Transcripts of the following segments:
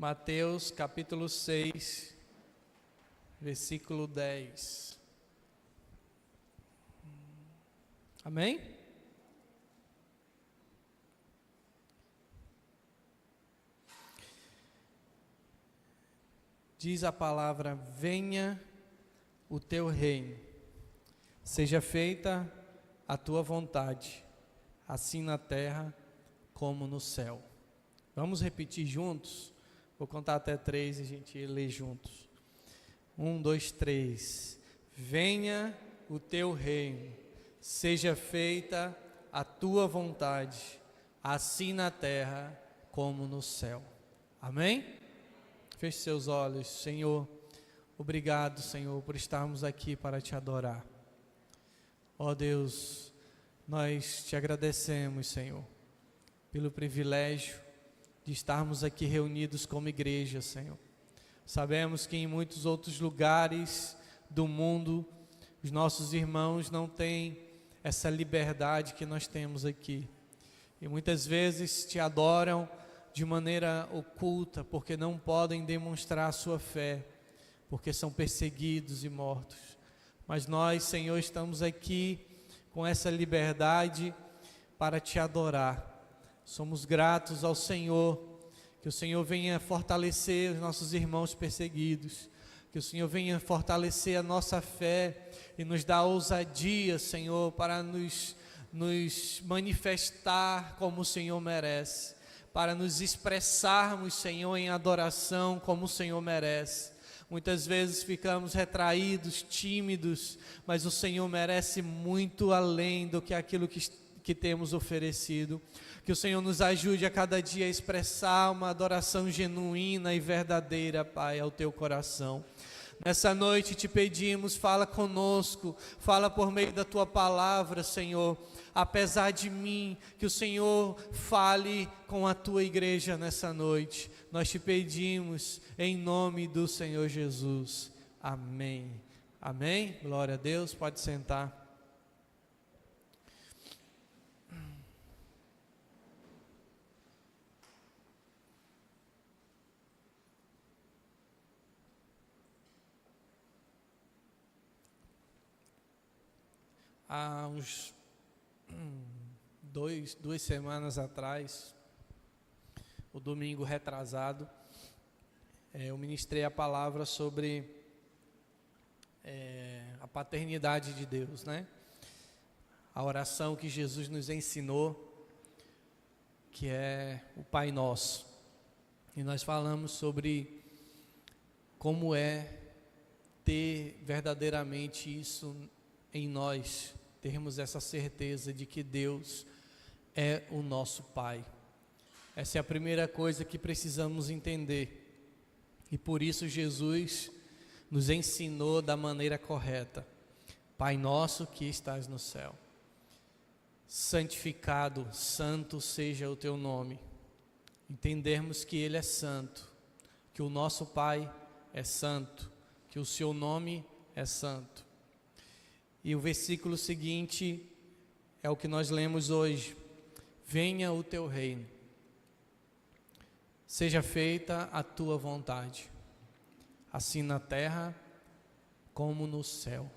Mateus capítulo 6, versículo 10. Amém? Diz a palavra: venha o teu reino, seja feita a tua vontade, assim na terra como no céu. Vamos repetir juntos? Vou contar até 3 e a gente lê juntos. 1, 2, 3. Venha o teu reino, seja feita a tua vontade, assim na terra como no céu. Amém? Feche seus olhos. Senhor, obrigado, Senhor, por estarmos aqui para te adorar. Ó Deus, nós te agradecemos, Senhor, pelo privilégio de estarmos aqui reunidos como igreja, Senhor. Sabemos que em muitos outros lugares do mundo, os nossos irmãos não têm essa liberdade que nós temos aqui. E muitas vezes te adoram de maneira oculta, porque não podem demonstrar a sua fé, porque são perseguidos e mortos. Mas nós, Senhor, estamos aqui com essa liberdade para te adorar. Somos gratos ao Senhor, que o Senhor venha fortalecer os nossos irmãos perseguidos, que o Senhor venha fortalecer a nossa fé e nos dar ousadia, Senhor, para nos manifestar como o Senhor merece, para nos expressarmos, Senhor, em adoração como o Senhor merece. Muitas vezes ficamos retraídos, tímidos, mas o Senhor merece muito além do que aquilo que temos oferecido. Que o Senhor nos ajude a cada dia a expressar uma adoração genuína e verdadeira, Pai, ao teu coração. Nessa noite te pedimos, fala conosco, fala por meio da tua palavra, Senhor. Apesar de mim, que o Senhor fale com a tua igreja nessa noite. Nós te pedimos em nome do Senhor Jesus. Amém. Amém. Glória a Deus. Pode sentar. Há uns 2 semanas atrás, o domingo retrasado, eu ministrei a palavra sobre a paternidade de Deus, né? A oração que Jesus nos ensinou, que é o Pai Nosso. E nós falamos sobre como é ter verdadeiramente isso em nós, termos essa certeza de que Deus é o nosso Pai. Essa é a primeira coisa que precisamos entender. E por isso Jesus nos ensinou da maneira correta. Pai nosso que estás no céu, santificado, santo seja o teu nome. Entendermos que Ele é santo, que o nosso Pai é santo, que o seu nome é santo. E o versículo seguinte é o que nós lemos hoje. Venha o teu reino, seja feita a tua vontade, assim na terra como no céu.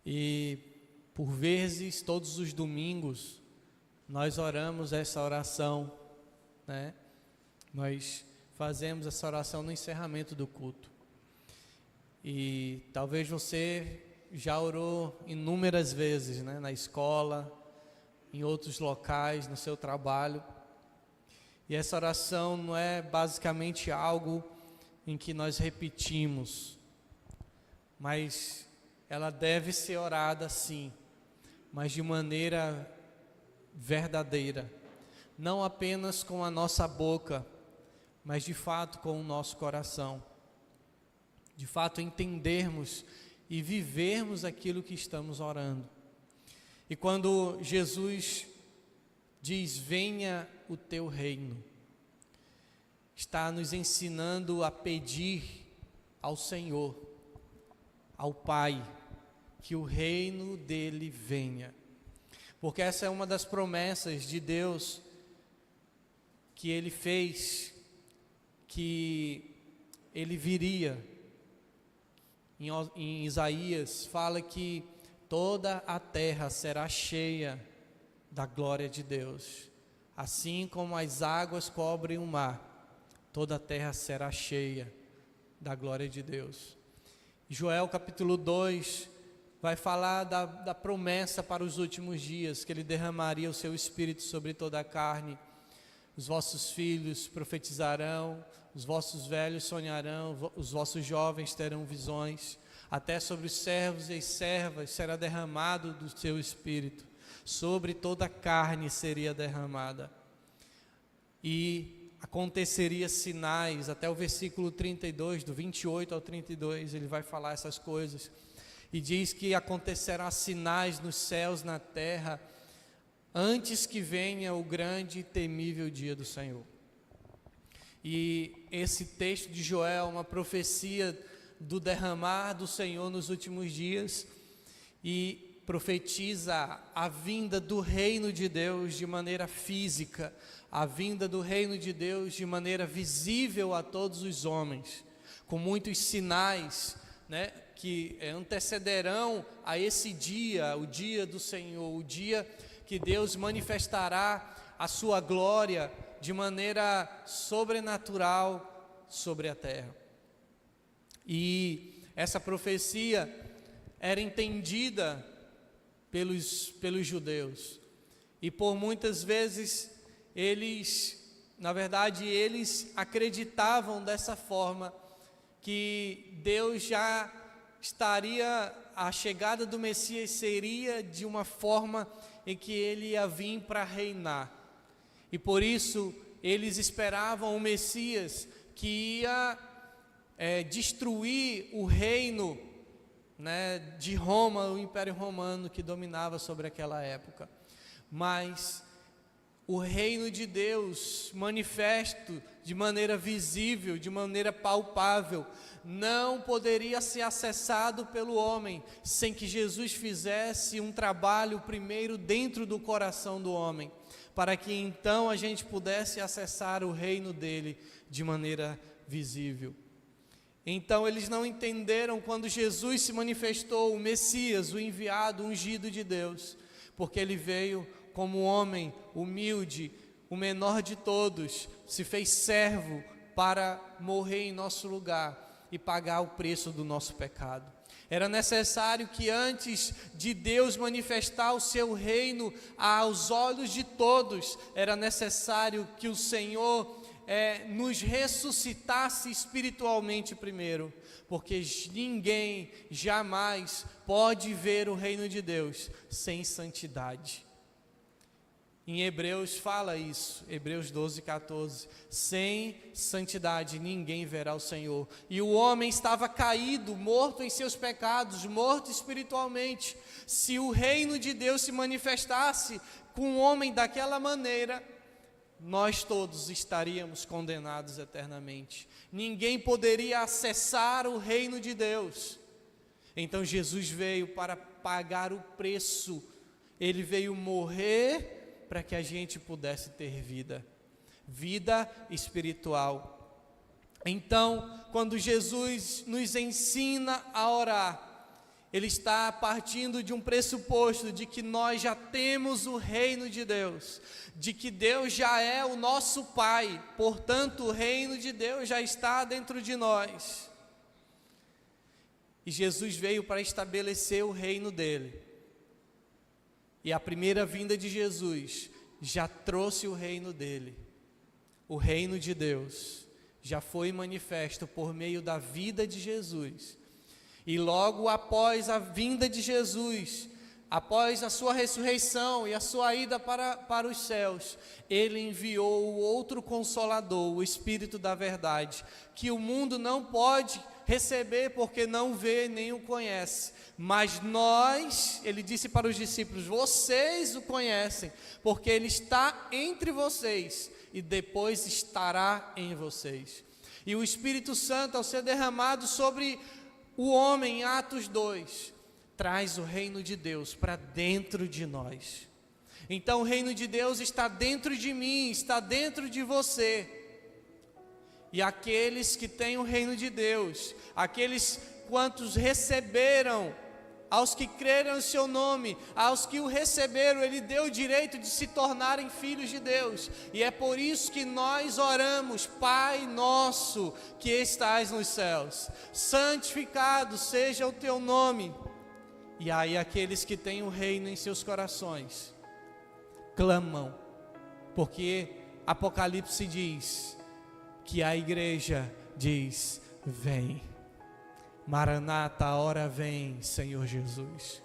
E por vezes, todos os domingos, nós oramos essa oração, né? Nós fazemos essa oração no encerramento do culto. E talvez você já orou inúmeras vezes, né? Na escola, em outros locais, no seu trabalho. E essa oração não é basicamente algo em que nós repetimos, mas ela deve ser orada sim, mas de maneira verdadeira, não apenas com a nossa boca, mas de fato com o nosso coração, de fato entendermos e vivermos aquilo que estamos orando. E quando Jesus diz, venha o teu reino, está nos ensinando a pedir ao Senhor, ao Pai, que o reino dele venha. Porque essa é uma das promessas de Deus que Ele fez, que ele viria. Em Isaías fala que toda a terra será cheia da glória de Deus. Assim como as águas cobrem o mar, toda a terra será cheia da glória de Deus. Joel capítulo 2 vai falar da promessa para os últimos dias, que ele derramaria o seu espírito sobre toda a carne. Os vossos filhos profetizarão, os vossos velhos sonharão, os vossos jovens terão visões, até sobre os servos e as servas será derramado do seu espírito, sobre toda a carne seria derramada. E aconteceria sinais, até o versículo 32, do 28 ao 32, ele vai falar essas coisas, e diz que acontecerá sinais nos céus, na terra, antes que venha o grande e temível dia do Senhor. E esse texto de Joel é uma profecia do derramar do Senhor nos últimos dias, e profetiza a vinda do reino de Deus de maneira física, a vinda do reino de Deus de maneira visível a todos os homens, com muitos sinais, né, que antecederão a esse dia, o dia do Senhor, o dia que Deus manifestará a sua glória de maneira sobrenatural sobre a terra. E essa profecia era entendida pelos judeus, e por muitas vezes eles acreditavam dessa forma, que Deus já estaria, a chegada do Messias seria de uma forma em que ele ia vir para reinar, e por isso eles esperavam o Messias que ia destruir o reino, né, de Roma, o Império Romano que dominava sobre aquela época. Mas o reino de Deus, manifesto de maneira visível, de maneira palpável, não poderia ser acessado pelo homem sem que Jesus fizesse um trabalho primeiro dentro do coração do homem, para que então a gente pudesse acessar o reino dele de maneira visível. Então eles não entenderam quando Jesus se manifestou, o Messias, o enviado, o ungido de Deus, porque ele veio como homem humilde, o menor de todos, se fez servo para morrer em nosso lugar e pagar o preço do nosso pecado. Era necessário que antes de Deus manifestar o seu reino aos olhos de todos, era necessário que o Senhor nos ressuscitasse espiritualmente primeiro, porque ninguém jamais pode ver o reino de Deus sem santidade. Em Hebreus fala isso, Hebreus 12, 14, sem santidade ninguém verá o Senhor. E o homem estava caído, morto em seus pecados, morto espiritualmente. Se o reino de Deus se manifestasse com o homem daquela maneira, nós todos estaríamos condenados eternamente. Ninguém poderia acessar o reino de Deus. Então Jesus veio para pagar o preço, ele veio morrer para que a gente pudesse ter vida espiritual. Então, quando Jesus nos ensina a orar, ele está partindo de um pressuposto de que nós já temos o reino de Deus, de que Deus já é o nosso Pai, portanto o reino de Deus já está dentro de nós. E Jesus veio para estabelecer o reino dele. E a primeira vinda de Jesus já trouxe o reino dele. O reino de Deus já foi manifesto por meio da vida de Jesus. E logo após a vinda de Jesus, após a sua ressurreição e a sua ida para os céus, ele enviou o outro Consolador, o Espírito da verdade, que o mundo não pode receber porque não vê nem o conhece, mas nós, ele disse para os discípulos, vocês o conhecem, porque ele está entre vocês e depois estará em vocês. E o Espírito Santo, ao ser derramado sobre o homem, em Atos 2, traz o reino de Deus para dentro de nós. Então o reino de Deus está dentro de mim, está dentro de você. E aqueles que têm o reino de Deus, aqueles quantos receberam, aos que creram em seu nome, aos que o receberam, Ele deu o direito de se tornarem filhos de Deus. E é por isso que nós oramos: Pai nosso que estás nos céus, santificado seja o teu nome. E aí aqueles que têm o reino em seus corações clamam, porque Apocalipse diz que a igreja diz: vem. Maranata, a hora vem, Senhor Jesus.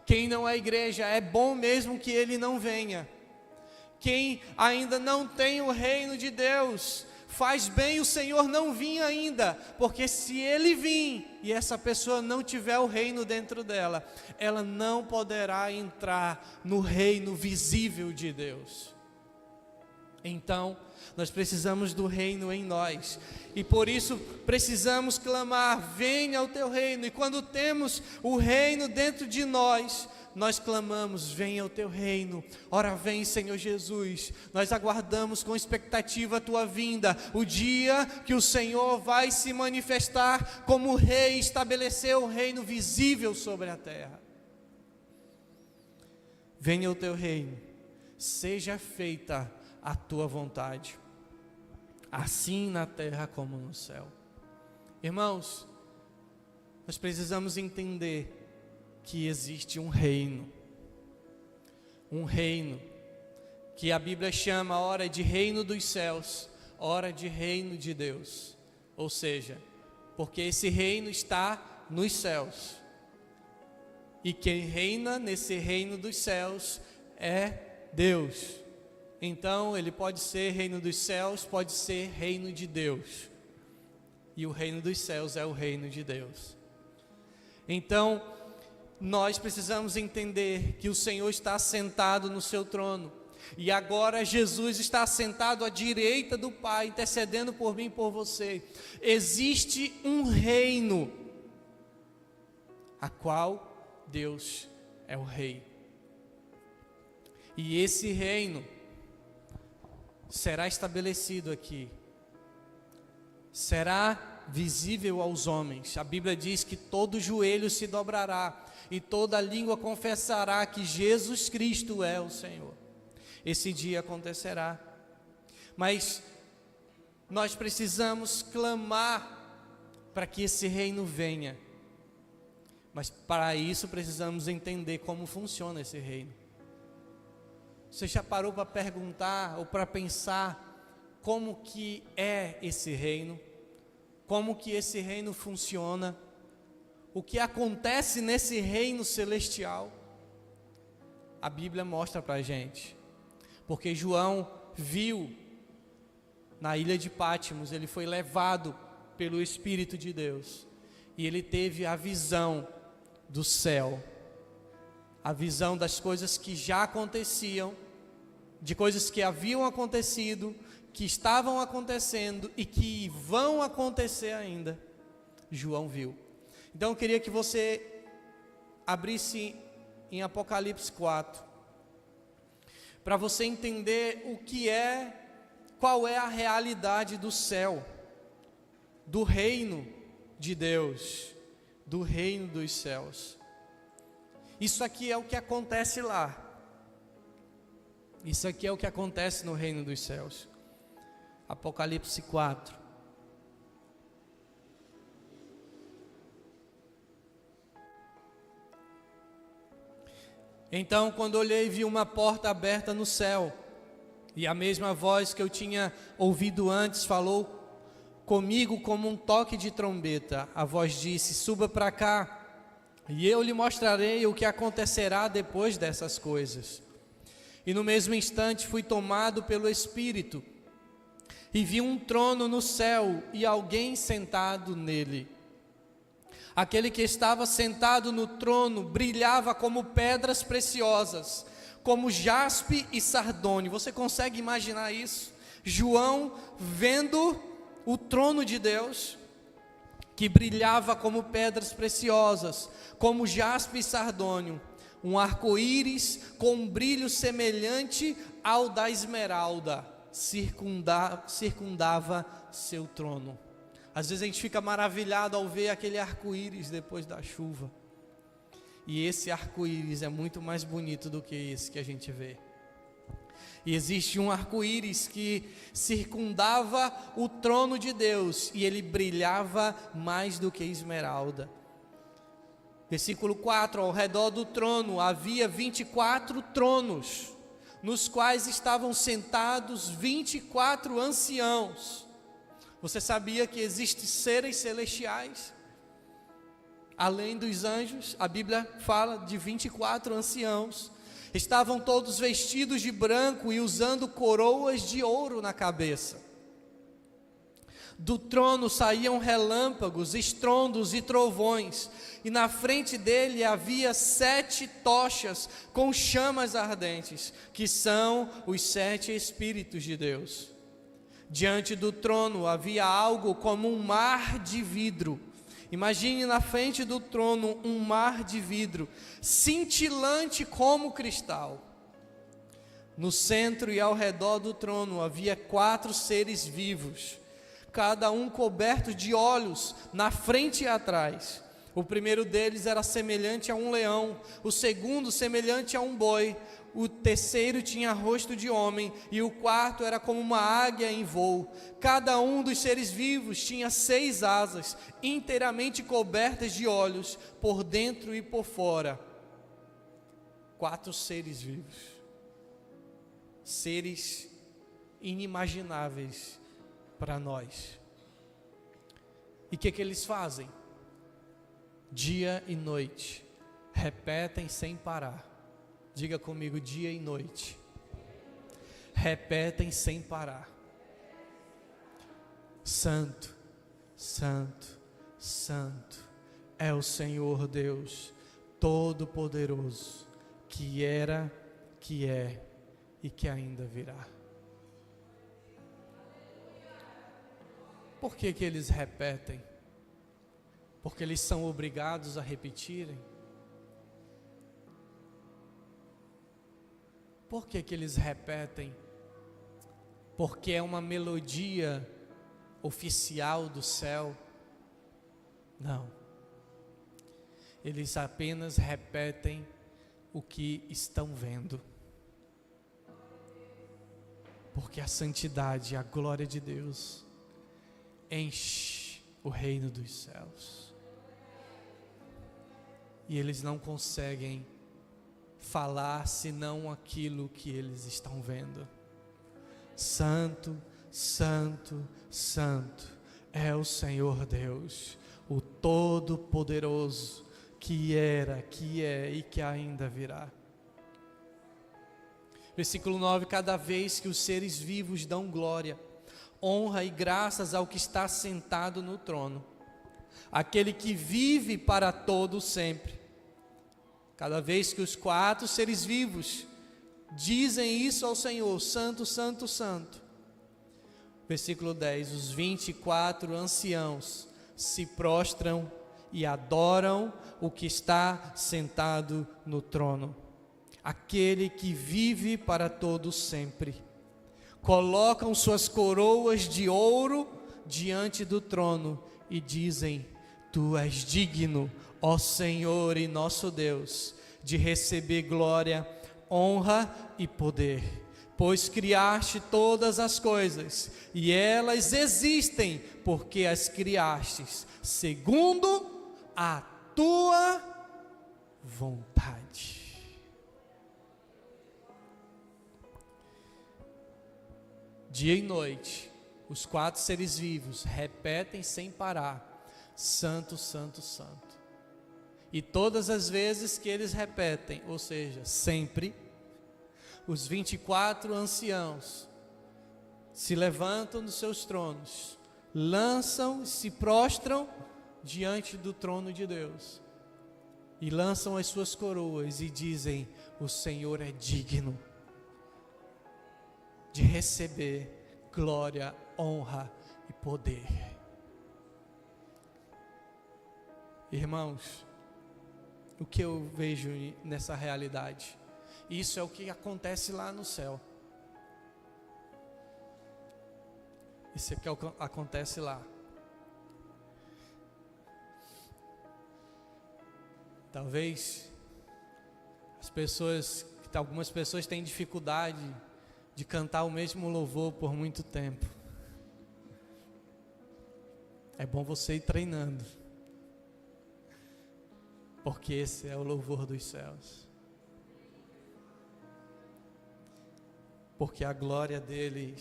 Quem não é igreja, é bom mesmo que ele não venha. Quem ainda não tem o reino de Deus, faz bem o Senhor não vir ainda, porque se ele vir e essa pessoa não tiver o reino dentro dela, ela não poderá entrar no reino visível de Deus. Então, nós precisamos do reino em nós, e por isso precisamos clamar: venha o teu reino. E quando temos o reino dentro de nós, nós clamamos: venha o teu reino. Ora vem, Senhor Jesus. Nós aguardamos com expectativa a tua vinda, o dia que o Senhor vai se manifestar como rei, estabelecer o reino visível sobre a terra. Venha o teu reino, seja feita a tua vontade, assim na terra como no céu. Irmãos, nós precisamos entender que existe um reino que a Bíblia chama ora de reino dos céus, ora de reino de Deus. Ou seja, porque esse reino está nos céus, e quem reina nesse reino dos céus é Deus. Então ele pode ser reino dos céus, pode ser reino de Deus, e o reino dos céus é o reino de Deus. Então nós precisamos entender que o Senhor está assentado no seu trono, e agora Jesus está assentado à direita do Pai, intercedendo por mim e por você. Existe um reino, a qual Deus é o rei, e esse reino será estabelecido aqui, será visível aos homens. A Bíblia diz que todo joelho se dobrará e toda língua confessará que Jesus Cristo é o Senhor. Esse dia acontecerá, mas nós precisamos clamar para que esse reino venha. Mas para isso precisamos entender como funciona esse reino. Você já parou para perguntar ou para pensar como que é esse reino? Como que esse reino funciona? O que acontece nesse reino celestial? A Bíblia mostra para a gente, porque João viu na ilha de Pátimos, ele foi levado pelo Espírito de Deus, e ele teve a visão do céu, a visão das coisas que já aconteciam, de coisas que haviam acontecido, que estavam acontecendo e que vão acontecer ainda. João viu. Então eu queria que você abrisse em Apocalipse 4, para você entender o que é, qual é a realidade do céu, do reino de Deus, do reino dos céus. Isso aqui é o que acontece lá. Isso aqui é o que acontece no reino dos céus. Apocalipse 4. Então, quando olhei, vi uma porta aberta no céu, e a mesma voz que eu tinha ouvido antes falou comigo como um toque de trombeta. A voz disse: suba para cá, e eu lhe mostrarei o que acontecerá depois dessas coisas. E no mesmo instante fui tomado pelo Espírito, e vi um trono no céu e alguém sentado nele. Aquele que estava sentado no trono brilhava como pedras preciosas, como jaspe e sardônio. Você consegue imaginar isso? João vendo o trono de Deus, que brilhava como pedras preciosas, como jaspe e sardônio, um arco-íris com um brilho semelhante ao da esmeralda. circundava seu trono. Às vezes a gente fica maravilhado ao ver aquele arco-íris depois da chuva. E esse arco-íris é muito mais bonito do que esse que a gente vê. E existe um arco-íris que circundava o trono de Deus, e ele brilhava mais do que esmeralda. Versículo 4, ao redor do trono havia 24 tronos, nos quais estavam sentados 24 anciãos. Você sabia que existem seres celestiais? Além dos anjos, a Bíblia fala de 24 anciãos. Estavam todos vestidos de branco e usando coroas de ouro na cabeça. Do trono saíam relâmpagos, estrondos e trovões, e na frente dele havia 7 tochas com chamas ardentes, que são os 7 Espíritos de Deus. Diante do trono havia algo como um mar de vidro. Imagine na frente do trono um mar de vidro, cintilante como cristal. No centro e ao redor do trono havia 4 seres vivos, cada um coberto de olhos na frente e atrás. O primeiro deles era semelhante a um leão, o segundo semelhante a um boi, o terceiro tinha rosto de homem, e o quarto era como uma águia em voo. Cada um dos seres vivos tinha 6 asas, inteiramente cobertas de olhos, por dentro e por fora. 4 seres vivos, seres inimagináveis para nós. E o que eles fazem? Dia e noite, repetem sem parar. Diga comigo, dia e noite, repetem sem parar: Santo, Santo, Santo é o Senhor Deus Todo-Poderoso, que era, que é e que ainda virá. Por que eles repetem? Porque eles são obrigados a repetirem? Por que eles repetem? Porque é uma melodia oficial do céu? Não. Eles apenas repetem o que estão vendo. Porque a santidade, a glória de Deus enche o reino dos céus. E eles não conseguem falar senão aquilo que eles estão vendo. Santo, Santo, Santo é o Senhor Deus, o Todo-Poderoso, que era, que é e que ainda virá. Versículo 9: cada vez que os seres vivos dão glória, honra e graças ao que está sentado no trono, aquele que vive para todo sempre. Cada vez que os 4 seres vivos dizem isso ao Senhor: Santo, Santo, Santo. Versículo 10: os 24 anciãos se prostram e adoram o que está sentado no trono, aquele que vive para todo sempre. Colocam suas coroas de ouro diante do trono e dizem: Tu és digno, ó Senhor e nosso Deus, de receber glória, honra e poder, pois criaste todas as coisas, e elas existem, porque as criastes, segundo a tua vontade. Dia e noite, os 4 seres vivos repetem sem parar: Santo, Santo, Santo. E todas as vezes que eles repetem, ou seja, sempre, os 24 anciãos se levantam dos seus tronos, lançam, se prostram diante do trono de Deus, e lançam as suas coroas e dizem: o Senhor é digno de receber glória, honra e poder. Irmãos, o que eu vejo nessa realidade? Isso é o que acontece lá no céu. Isso é que acontece lá. Talvez algumas pessoas têm dificuldade de cantar o mesmo louvor por muito tempo. É bom você ir treinando, porque esse é o louvor dos céus. Porque a glória dele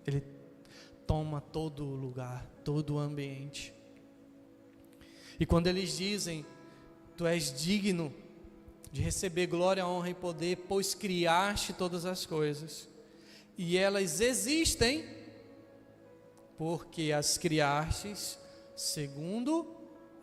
ele toma todo o lugar, todo o ambiente. E quando eles dizem, tu és digno de receber glória, honra e poder, pois criaste todas as coisas, e elas existem, porque as criastes segundo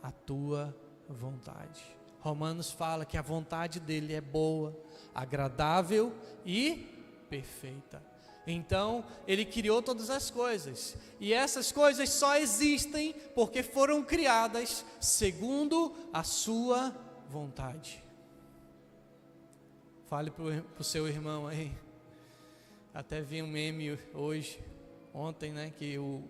a tua vontade. Romanos fala que a vontade dele é boa, agradável e perfeita. Então, ele criou todas as coisas, e essas coisas só existem porque foram criadas segundo a sua vontade. Fale para o seu irmão aí. Até vi um meme ontem, né, que o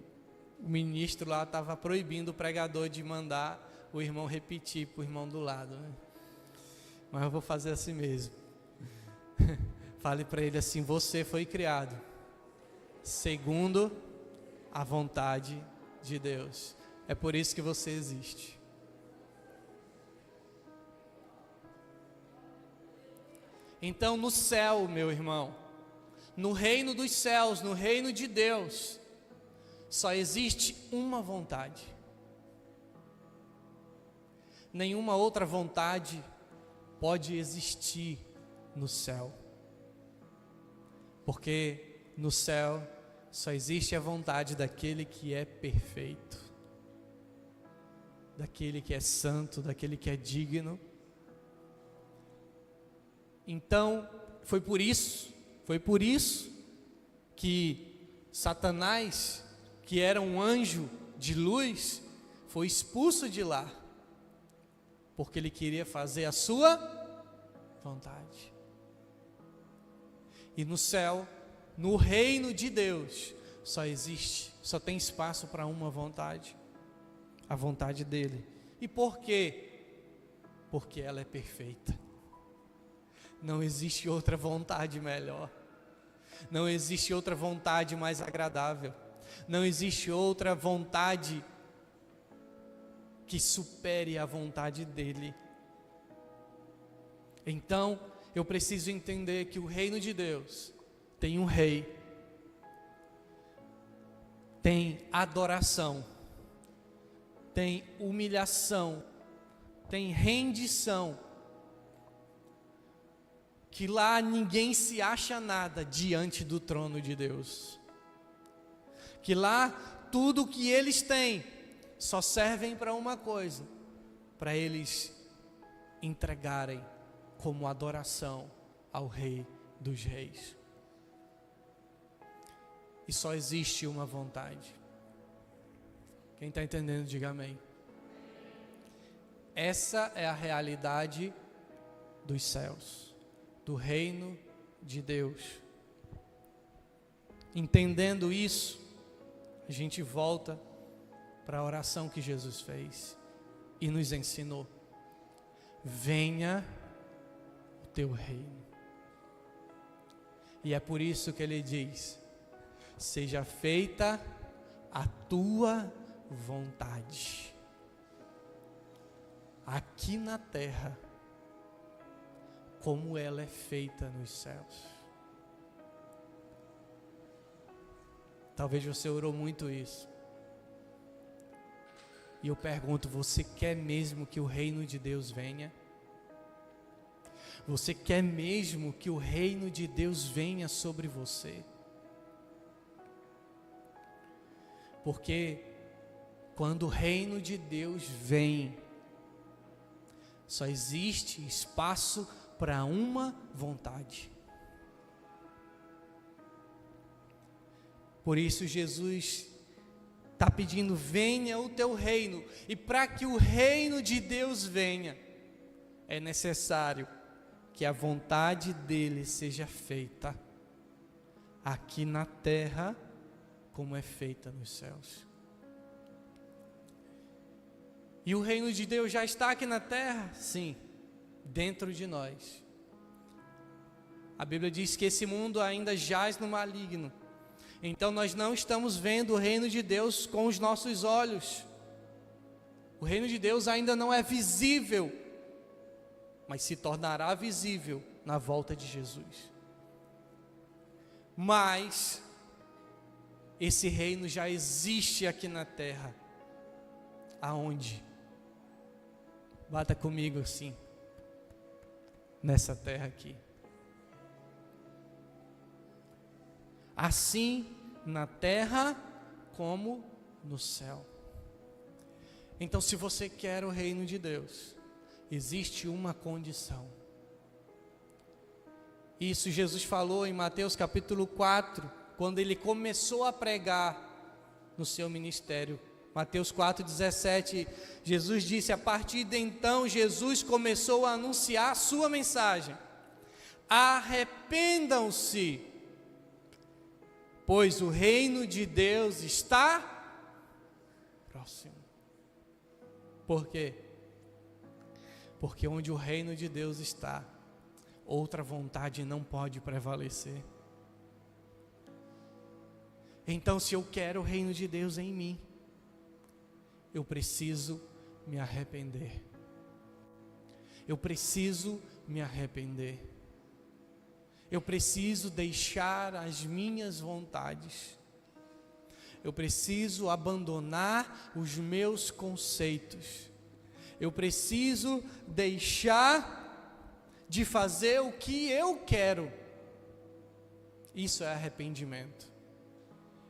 ministro lá estava proibindo o pregador de mandar o irmão repetir para o irmão do lado, né? Mas eu vou fazer assim mesmo. Fale para ele assim: você foi criado segundo a vontade de Deus. É por isso que você existe. Então, no céu, meu irmão, no reino dos céus, no reino de Deus, só existe uma vontade. Nenhuma outra vontade pode existir no céu. Porque no céu só existe a vontade daquele que é perfeito, daquele que é santo, daquele que é digno. Então, foi por isso que Satanás, que era um anjo de luz, foi expulso de lá, porque ele queria fazer a sua vontade. E no céu, no reino de Deus, só tem espaço para uma vontade, a vontade dele. E por quê? Porque ela é perfeita. Não existe outra vontade melhor. Não existe outra vontade mais agradável. Não existe outra vontade que supere a vontade dele. Então, eu preciso entender que o reino de Deus tem um rei, tem adoração, tem humilhação, tem rendição, que lá ninguém se acha nada diante do trono de Deus, que lá tudo que eles têm só servem para uma coisa, para eles entregarem como adoração ao Rei dos Reis. E só existe uma vontade. Quem está entendendo, diga amém. Essa é a realidade dos céus, do reino de Deus. Entendendo isso, a gente volta para a oração que Jesus fez e nos ensinou: venha o teu reino. E é por isso que ele diz: seja feita a tua vontade, aqui na terra, como ela é feita nos céus. Talvez você orou muito isso. E eu pergunto: você quer mesmo que o reino de Deus venha? Você quer mesmo que o reino de Deus venha sobre você? Porque quando o reino de Deus vem, só existe espaço para uma vontade. Por isso Jesus está pedindo: venha o teu reino. E para que o reino de Deus venha, é necessário que a vontade dele seja feita aqui na terra como é feita nos céus. E o reino de Deus já está aqui na terra? Sim, dentro de nós. A Bíblia diz que esse mundo ainda jaz no maligno. Então nós não estamos vendo o reino de Deus com os nossos olhos. O reino de Deus ainda não é visível, mas se tornará visível na volta de Jesus. Mas esse reino já existe aqui na terra. Aonde? Bata comigo assim. Nessa terra aqui. Assim na terra como no céu. Então, se você quer o reino de Deus, existe uma condição. Isso Jesus falou em Mateus capítulo 4, quando ele começou a pregar no seu ministério. Mateus 4,17, Jesus disse: a partir de então, Jesus começou a anunciar a sua mensagem: arrependam-se, pois o reino de Deus está próximo. Por quê? Porque onde o reino de Deus está, outra vontade não pode prevalecer. Então, se eu quero o reino de Deus em mim, eu preciso me arrepender. Eu preciso me arrepender. Eu preciso deixar as minhas vontades. Eu preciso abandonar os meus conceitos. Eu preciso deixar de fazer o que eu quero. Isso é arrependimento.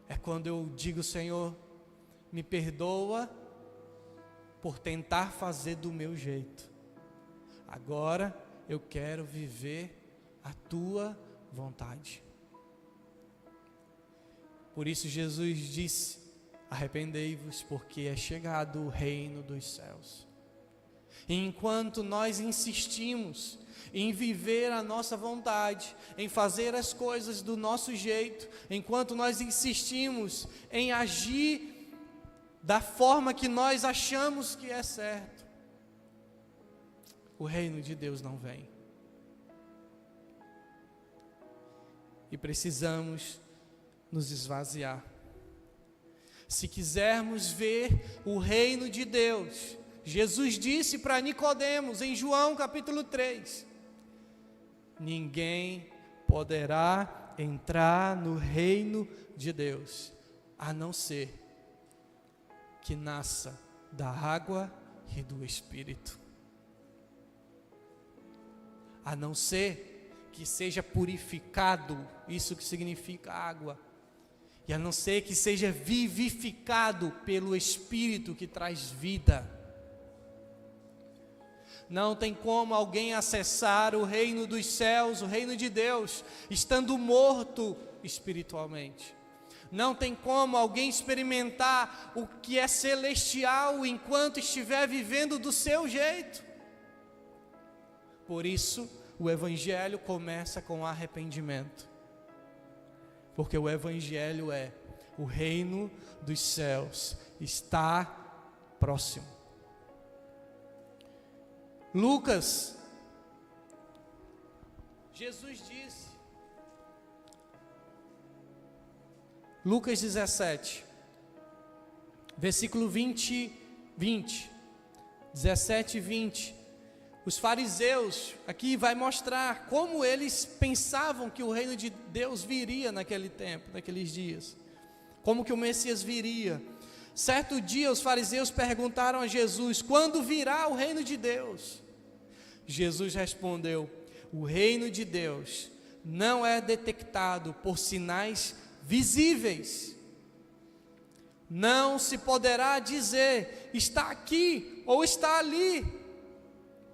É quando eu digo: Senhor, me perdoa por tentar fazer do meu jeito. Agora eu quero viver a tua vontade. Por isso Jesus disse: arrependei-vos, porque é chegado o reino dos céus. E enquanto nós insistimos em viver a nossa vontade, em fazer as coisas do nosso jeito, enquanto nós insistimos em agir da forma que nós achamos que é certo, o reino de Deus não vem. E precisamos nos esvaziar. Se quisermos ver o reino de Deus, Jesus disse para Nicodemos em João capítulo 3: ninguém poderá entrar no reino de Deus, a não ser que nasça da água e do Espírito. A não ser que seja purificado, isso que significa água, e a não ser que seja vivificado pelo Espírito que traz vida. Não tem como alguém acessar o reino dos céus, o reino de Deus, estando morto espiritualmente. Não tem como alguém experimentar o que é celestial enquanto estiver vivendo do seu jeito. Por isso, o Evangelho começa com arrependimento. Porque o Evangelho é: o reino dos céus está próximo. Lucas, Jesus disse, Lucas 17, versículo 17 e 20, os fariseus, aqui vai mostrar como eles pensavam que o reino de Deus viria naquele tempo, naqueles dias, como que o Messias viria. Certo dia os fariseus perguntaram a Jesus: quando virá o reino de Deus? Jesus respondeu: o reino de Deus não é detectado por sinais visíveis. Não se poderá dizer: está aqui ou está ali,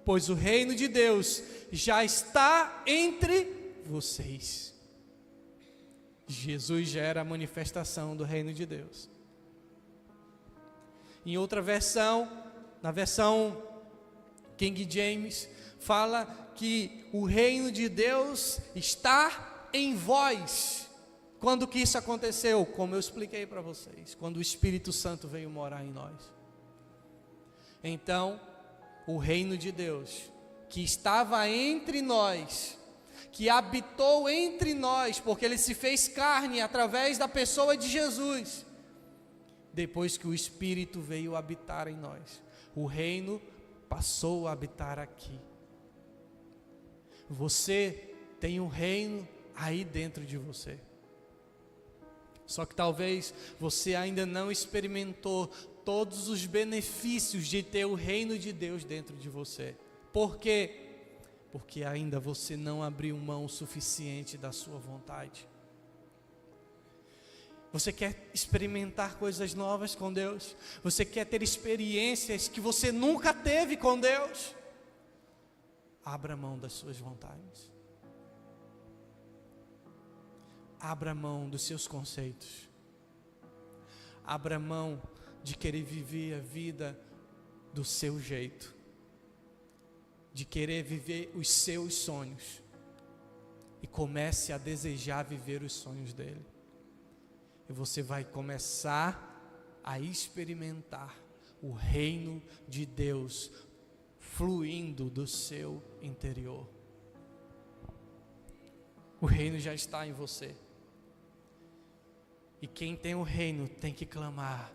pois o reino de Deus já está entre vocês. Jesus já era a manifestação do reino de Deus. Em outra versão, na versão King James, fala que o reino de Deus está em vós. Quando que isso aconteceu? Como eu expliquei para vocês, quando o Espírito Santo veio morar em nós. Então, o reino de Deus, que estava entre nós, que habitou entre nós, porque Ele se fez carne através da pessoa de Jesus, depois que o Espírito veio habitar em nós, o reino passou a habitar aqui. Você tem um reino aí dentro de você. Só que talvez você ainda não experimentou todos os benefícios de ter o reino de Deus dentro de você. Por quê? Porque ainda você não abriu mão o suficiente da sua vontade. Você quer experimentar coisas novas com Deus? Você quer ter experiências que você nunca teve com Deus? Abra mão das suas vontades. Abra mão dos seus conceitos. Abra mão de querer viver a vida do seu jeito. De querer viver os seus sonhos. E comece a desejar viver os sonhos dele. E você vai começar a experimentar o reino de Deus fluindo do seu interior. O reino já está em você. E quem tem o reino tem que clamar: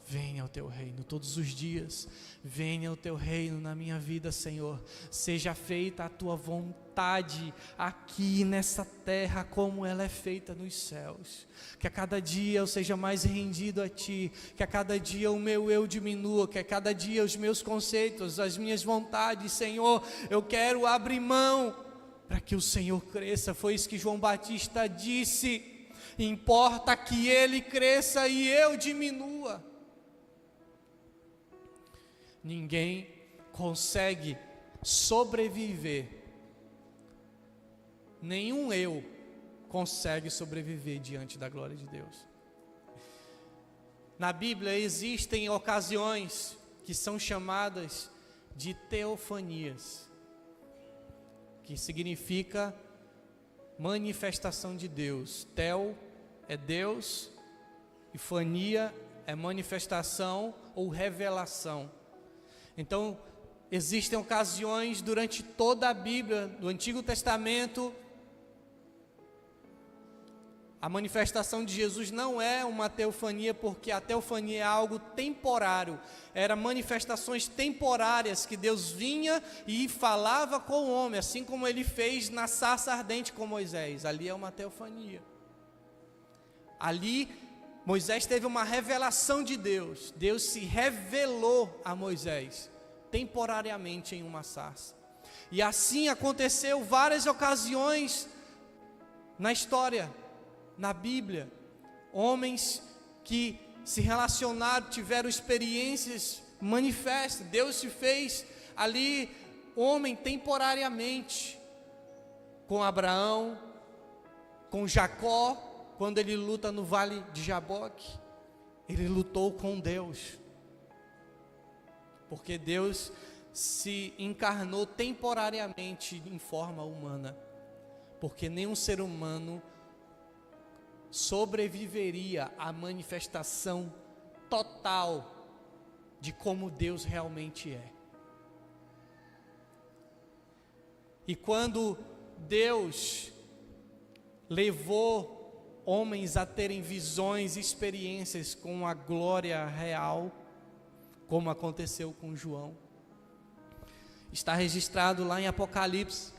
venha o teu reino todos os dias. Venha o teu reino na minha vida, Senhor. Seja feita a tua vontade aqui nessa terra como ela é feita nos céus. Que a cada dia eu seja mais rendido a Ti. Que a cada dia o meu eu diminua. Que a cada dia os meus conceitos, as minhas vontades, Senhor, eu quero abrir mão para que o Senhor cresça. Foi isso que João Batista disse: importa que ele cresça e eu diminua. Ninguém consegue sobreviver, nenhum eu consegue sobreviver diante da glória de Deus. Na Bíblia existem ocasiões que são chamadas de teofanias, que significa manifestação de Deus. Teo é Deus e fania é manifestação ou revelação. Então, existem ocasiões durante toda a Bíblia, do Antigo Testamento, a manifestação de Jesus não é uma teofania, porque a teofania é algo temporário. Eram manifestações temporárias que Deus vinha e falava com o homem, assim como Ele fez na sarça ardente com Moisés. Ali é uma teofania. Ali Moisés teve uma revelação de Deus. Deus se revelou a Moisés temporariamente em uma sarça. E assim aconteceu várias ocasiões na história, na Bíblia. Homens que se relacionaram, tiveram experiências manifestas. Deus se fez ali homem temporariamente, com Abraão, com Jacó. Quando ele luta no vale de Jaboque, ele lutou com Deus, porque Deus se encarnou temporariamente em forma humana, porque nenhum ser humano sobreviveria à manifestação total de como Deus realmente é. E quando Deus levou homens a terem visões, experiências com a glória real, como aconteceu com João, está registrado lá em Apocalipse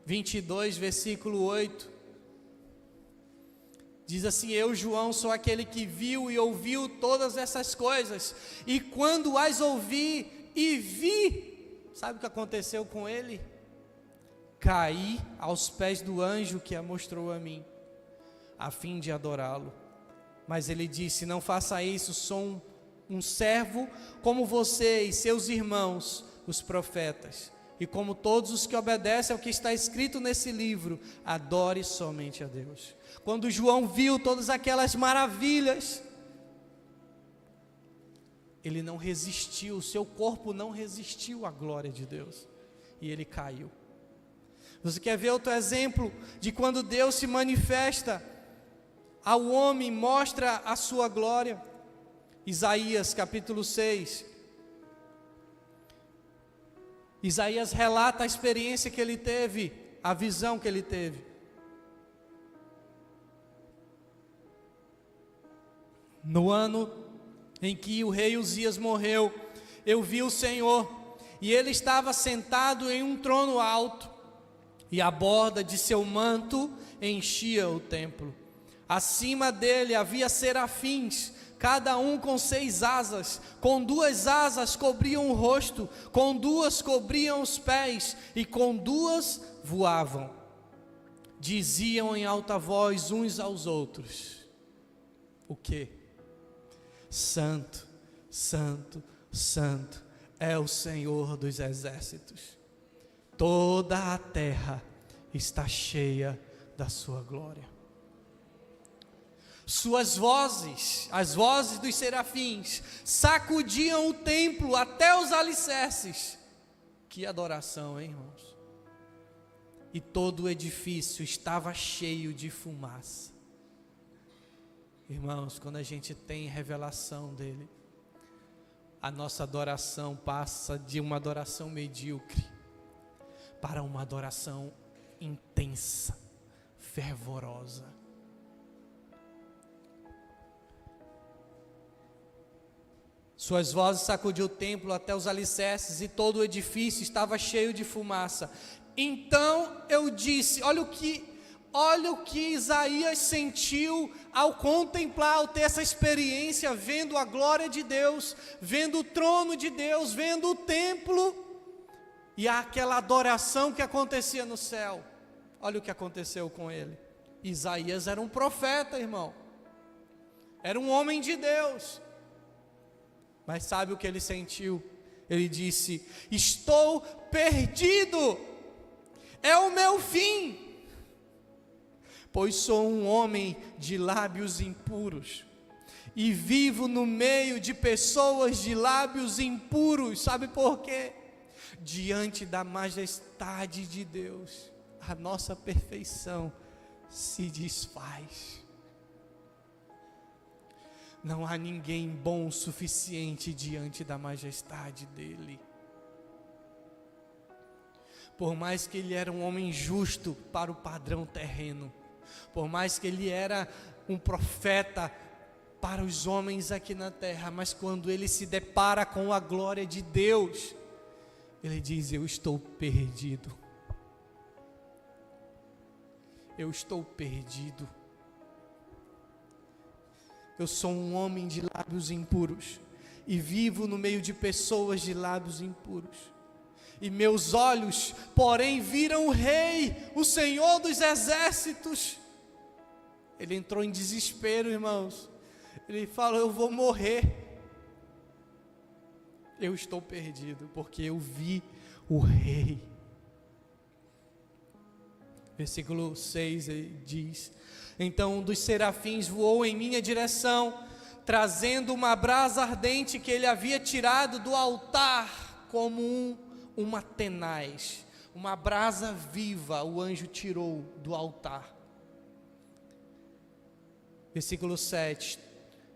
22, versículo 8, diz assim: eu, João, sou aquele que viu e ouviu todas essas coisas, e quando as ouvi e vi, sabe o que aconteceu com ele? Caí aos pés do anjo que a mostrou a mim, a fim de adorá-lo. Mas ele disse: não faça isso, sou um servo como você e seus irmãos, os profetas, e como todos os que obedecem ao que está escrito nesse livro, adore somente a Deus. Quando João viu todas aquelas maravilhas, ele não resistiu, seu corpo não resistiu à glória de Deus, e ele caiu. Você quer ver outro exemplo de quando Deus se manifesta ao homem, mostra a sua glória? Isaías capítulo 6. Isaías relata a experiência que ele teve, a visão que ele teve. No ano em que o rei Uzias morreu, eu vi o Senhor, e ele estava sentado em um trono alto, e a borda de seu manto enchia o templo. Acima dele havia serafins, cada um com 6 asas, com 2 asas cobriam o rosto, com 2 cobriam os pés, e com 2 voavam. Diziam em alta voz uns aos outros: o quê? Santo, Santo, Santo é o Senhor dos exércitos. Toda a terra está cheia da sua glória. Suas vozes, as vozes dos serafins, sacudiam o templo até os alicerces. Que adoração, hein, irmãos? E todo o edifício estava cheio de fumaça. Irmãos, quando a gente tem revelação dele, a nossa adoração passa de uma adoração medíocre para uma adoração intensa, fervorosa. Suas vozes sacudiu o templo até os alicerces, e todo o edifício estava cheio de fumaça. Então eu disse, olha o que Isaías sentiu ao contemplar, ao ter essa experiência, vendo a glória de Deus, vendo o trono de Deus, vendo o templo, e aquela adoração que acontecia no céu. Olha o que aconteceu com ele. Isaías era um profeta, irmão, era um homem de Deus, mas sabe o que ele sentiu? Ele disse: estou perdido, é o meu fim, pois sou um homem de lábios impuros, e vivo no meio de pessoas de lábios impuros. Sabe por quê? Diante da majestade de Deus, a nossa perfeição se desfaz. Não há ninguém bom o suficiente diante da majestade dele. Por mais que ele era um homem justo para o padrão terreno, por mais que ele era um profeta para os homens aqui na terra, mas quando ele se depara com a glória de Deus, ele diz: eu estou perdido. Eu estou perdido. Eu sou um homem de lábios impuros, e vivo no meio de pessoas de lábios impuros. E meus olhos, porém, viram o Rei, o Senhor dos exércitos. Ele entrou em desespero, irmãos. Ele falou: eu vou morrer. Eu estou perdido, porque eu vi o Rei. Versículo 6 ele diz: então um dos serafins voou em minha direção, trazendo uma brasa ardente que ele havia tirado do altar, como uma tenaz, uma brasa viva o anjo tirou do altar. Versículo 7,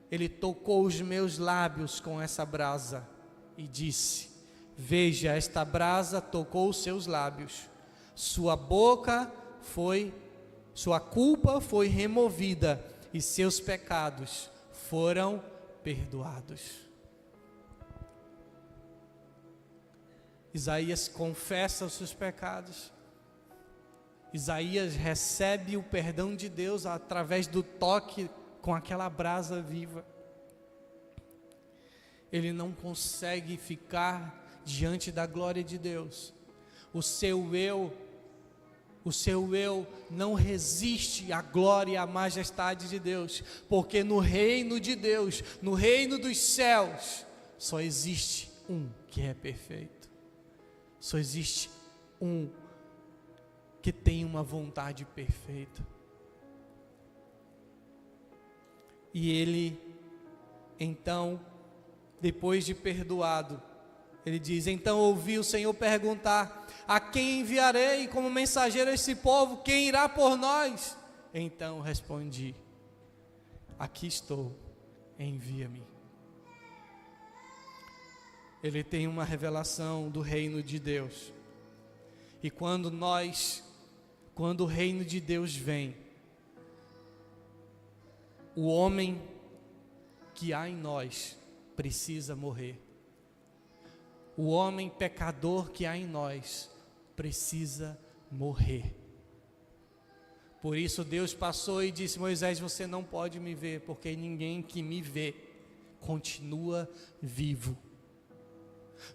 ele tocou os meus lábios com essa brasa e disse: veja, esta brasa tocou os seus lábios, sua culpa foi removida e seus pecados foram perdoados. Isaías confessa os seus pecados. Isaías recebe o perdão de Deus através do toque com aquela brasa viva. Ele não consegue ficar diante da glória de Deus. O seu eu não resiste à glória e à majestade de Deus, porque no reino de Deus, no reino dos céus, só existe um que é perfeito, só existe um que tem uma vontade perfeita. E ele, então, depois de perdoado, ele diz: então ouvi o Senhor perguntar: a quem enviarei como mensageiro a esse povo? Quem irá por nós? Então respondi: aqui estou, envia-me. Ele tem uma revelação do reino de Deus. E quando o reino de Deus vem, o homem que há em nós precisa morrer. O homem pecador que há em nós precisa morrer. Por isso Deus passou e disse: Moisés, você não pode me ver, porque ninguém que me vê continua vivo.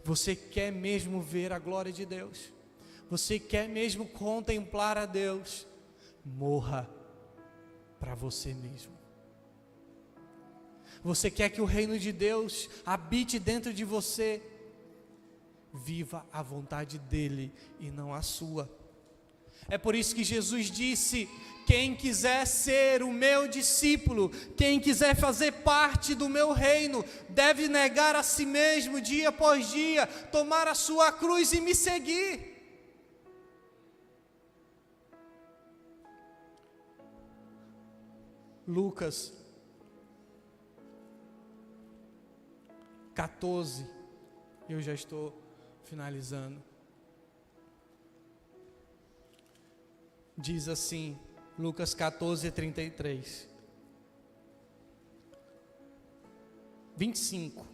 Você quer mesmo ver a glória de Deus? Você quer mesmo contemplar a Deus? Morra para você mesmo. Você quer que o reino de Deus habite dentro de você? Viva a vontade dele e não a sua. É por isso que Jesus disse: quem quiser ser o meu discípulo, quem quiser fazer parte do meu reino, deve negar a si mesmo dia após dia, tomar a sua cruz e me seguir. Lucas 14, eu já estou finalizando. Diz assim, Lucas 14, 33. 25.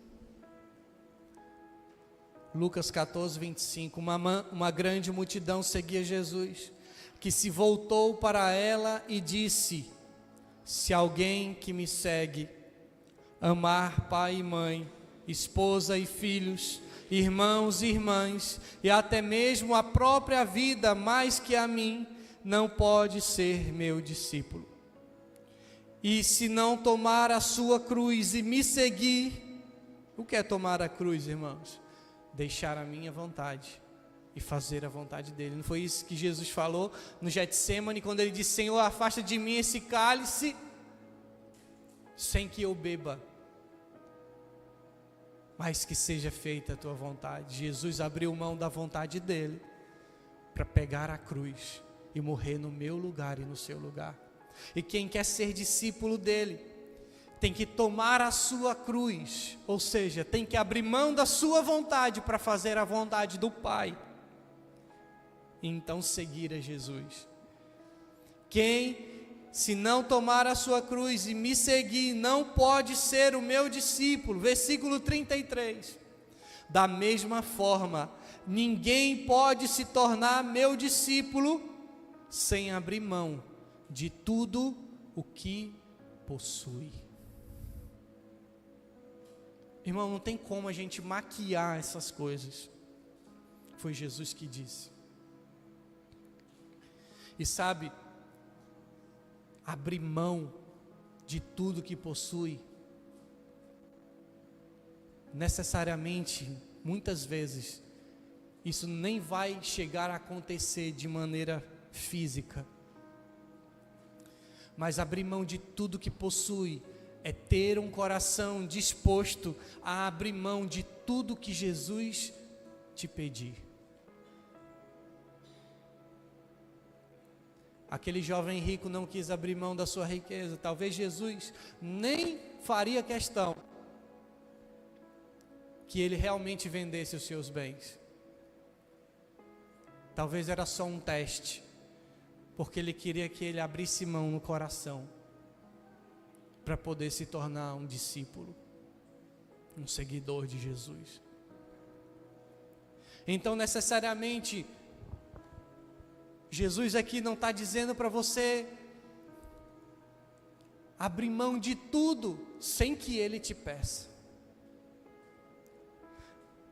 Lucas 14, 25. Uma grande multidão seguia Jesus, que se voltou para ela e disse: se alguém que me segue amar pai e mãe, esposa e filhos, irmãos e irmãs, e até mesmo a própria vida mais que a mim, não pode ser meu discípulo. E se não tomar a sua cruz e me seguir, o que é tomar a cruz, irmãos? Deixar a minha vontade e fazer a vontade dele. Não foi isso que Jesus falou no Getsêmani, quando ele disse: Senhor, afasta de mim esse cálice, sem que eu beba, mas que seja feita a tua vontade. Jesus abriu mão da vontade dele para pegar a cruz e morrer no meu lugar e no seu lugar. E quem quer ser discípulo dele tem que tomar a sua cruz, ou seja, tem que abrir mão da sua vontade para fazer a vontade do Pai, e então seguir a Jesus. Quem, se não tomar a sua cruz e me seguir, não pode ser o meu discípulo. Versículo 33. Da mesma forma, ninguém pode se tornar meu discípulo sem abrir mão de tudo o que possui. Irmão, não tem como a gente maquiar essas coisas. Foi Jesus que disse. E sabe, abrir mão de tudo que possui, necessariamente, muitas vezes, isso nem vai chegar a acontecer de maneira física. Mas abrir mão de tudo que possui é ter um coração disposto a abrir mão de tudo que Jesus te pedir. Aquele jovem rico não quis abrir mão da sua riqueza. Talvez Jesus nem faria questão que ele realmente vendesse os seus bens. Talvez era só um teste, porque ele queria que ele abrisse mão no coração para poder se tornar um discípulo, um seguidor de Jesus. Então, necessariamente, Jesus aqui não está dizendo para você abrir mão de tudo sem que Ele te peça.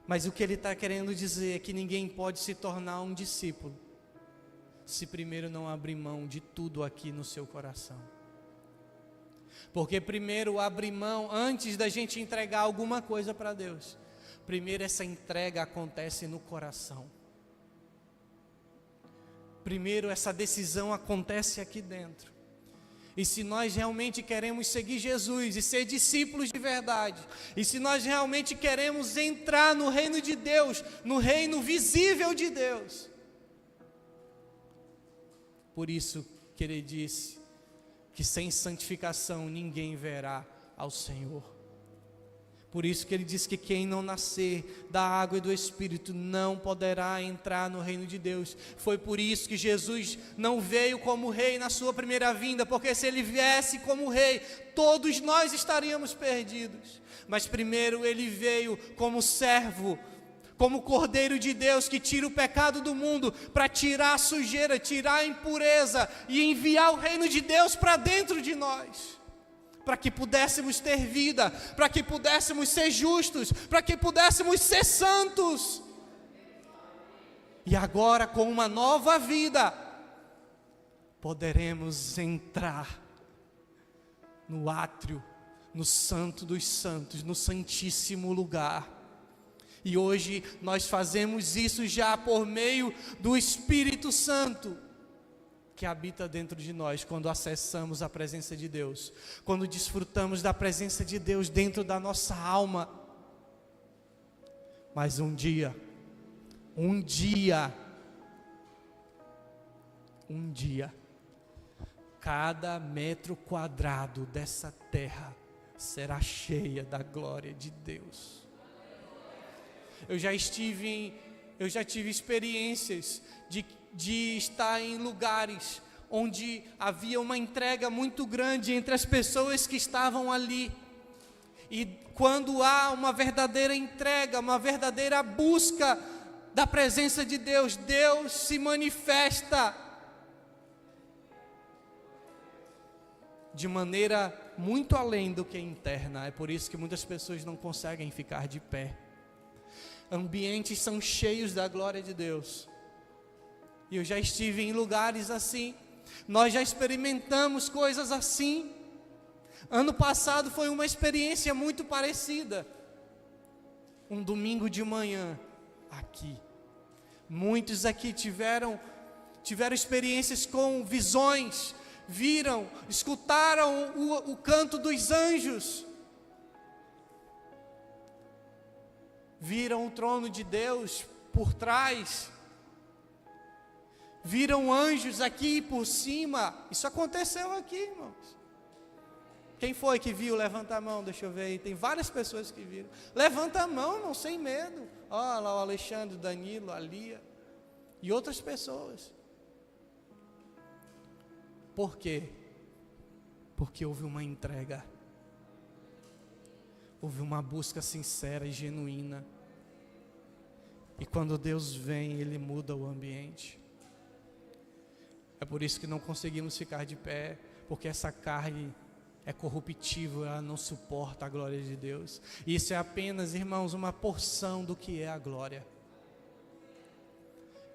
Mas o que Ele está querendo dizer é que ninguém pode se tornar um discípulo se primeiro não abrir mão de tudo aqui no seu coração. Porque primeiro abrir mão, antes da gente entregar alguma coisa para Deus, primeiro essa entrega acontece no coração. Primeiro essa decisão acontece aqui dentro. E se nós realmente queremos seguir Jesus e ser discípulos de verdade, e se nós realmente queremos entrar no reino de Deus, no reino visível de Deus, Por isso que ele disse que sem santificação ninguém verá ao Senhor. Por isso que ele diz que quem não nascer da água e do Espírito não poderá entrar no reino de Deus. Foi por isso que Jesus não veio como rei na sua primeira vinda, porque se ele viesse como rei, todos nós estaríamos perdidos. Mas primeiro ele veio como servo, como Cordeiro de Deus que tira o pecado do mundo, para tirar a sujeira, tirar a impureza e enviar o reino de Deus para dentro de nós. Para que pudéssemos ter vida, para que pudéssemos ser justos, para que pudéssemos ser santos. E agora, com uma nova vida, poderemos entrar no átrio, no Santo dos Santos, no Santíssimo Lugar. E hoje nós fazemos isso já por meio do Espírito Santo, que habita dentro de nós, quando acessamos a presença de Deus, quando desfrutamos da presença de Deus dentro da nossa alma. Mas um dia, cada metro quadrado dessa terra será cheia da glória de Deus. Eu já tive experiências de estar em lugares onde havia uma entrega muito grande entre as pessoas que estavam ali. E quando há uma verdadeira entrega, uma verdadeira busca da presença de Deus, Deus se manifesta de maneira muito além do que interna. É por isso que muitas pessoas não conseguem ficar de pé. Ambientes são cheios da glória de Deus. E eu já estive em lugares assim. Nós já experimentamos coisas assim. Ano passado foi uma experiência muito parecida. Um domingo de manhã, aqui. Muitos aqui tiveram experiências com visões. Viram, escutaram o canto dos anjos. Viram o trono de Deus por trás. Viram anjos aqui por cima. Isso aconteceu aqui, irmãos. Quem foi que viu? Levanta a mão, deixa eu ver aí. Tem várias pessoas que viram. Levanta a mão, irmão, sem medo. Olha lá o Alexandre, o Danilo, a Lia e outras pessoas. Por quê? Porque houve uma entrega. Houve uma busca sincera e genuína. E quando Deus vem, Ele muda o ambiente. É por isso que não conseguimos ficar de pé, porque essa carne é corruptível, ela não suporta a glória de Deus. E isso é apenas, irmãos, uma porção do que é a glória.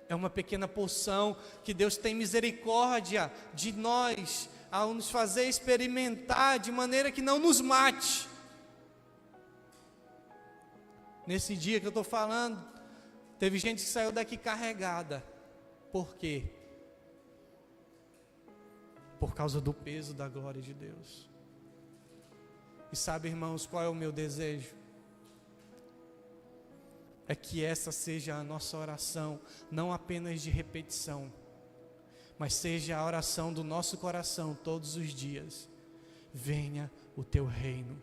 É uma pequena porção que Deus tem misericórdia de nós, ao nos fazer experimentar de maneira que não nos mate. Nesse dia que eu estou falando, teve gente que saiu daqui carregada. Por quê? Por causa do peso da glória de Deus. E sabe, irmãos, qual é o meu desejo? É que essa seja a nossa oração, não apenas de repetição, mas seja a oração do nosso coração todos os dias. Venha o teu reino,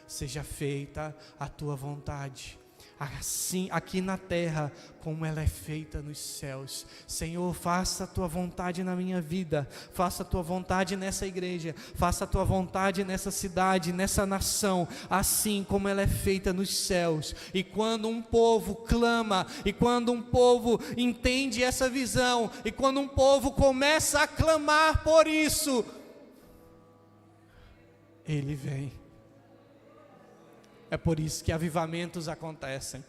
seja feita a tua vontade, assim aqui na terra como ela é feita nos céus. Senhor, faça a tua vontade na minha vida, faça a tua vontade nessa igreja, faça a tua vontade nessa cidade, nessa nação, assim como ela é feita nos céus. E quando um povo clama, e quando um povo entende essa visão, e quando um povo começa a clamar por isso, Ele vem. É por isso que avivamentos acontecem.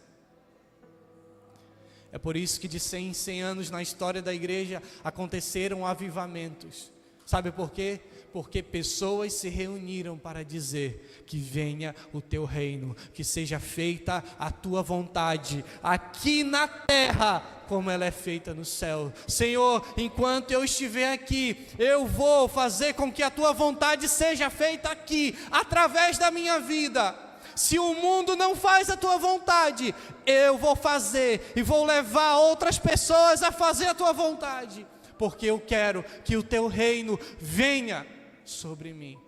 É por isso que de 100 em 100 anos na história da igreja aconteceram avivamentos. Sabe por quê? Porque pessoas se reuniram para dizer que venha o teu reino, que seja feita a tua vontade, aqui na terra, como ela é feita no céu. Senhor, enquanto eu estiver aqui, eu vou fazer com que a tua vontade seja feita aqui, através da minha vida. Se o mundo não faz a tua vontade, eu vou fazer e vou levar outras pessoas a fazer a tua vontade. porque eu quero que o teu reino venha sobre mim.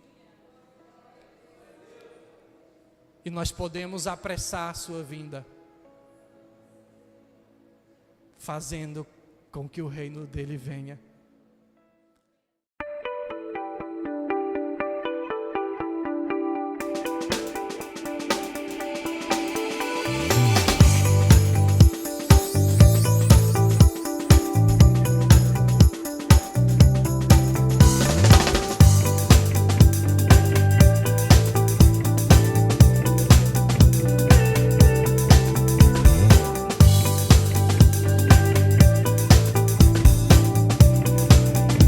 E nós podemos apressar a sua vinda, fazendo com que o reino dele venha.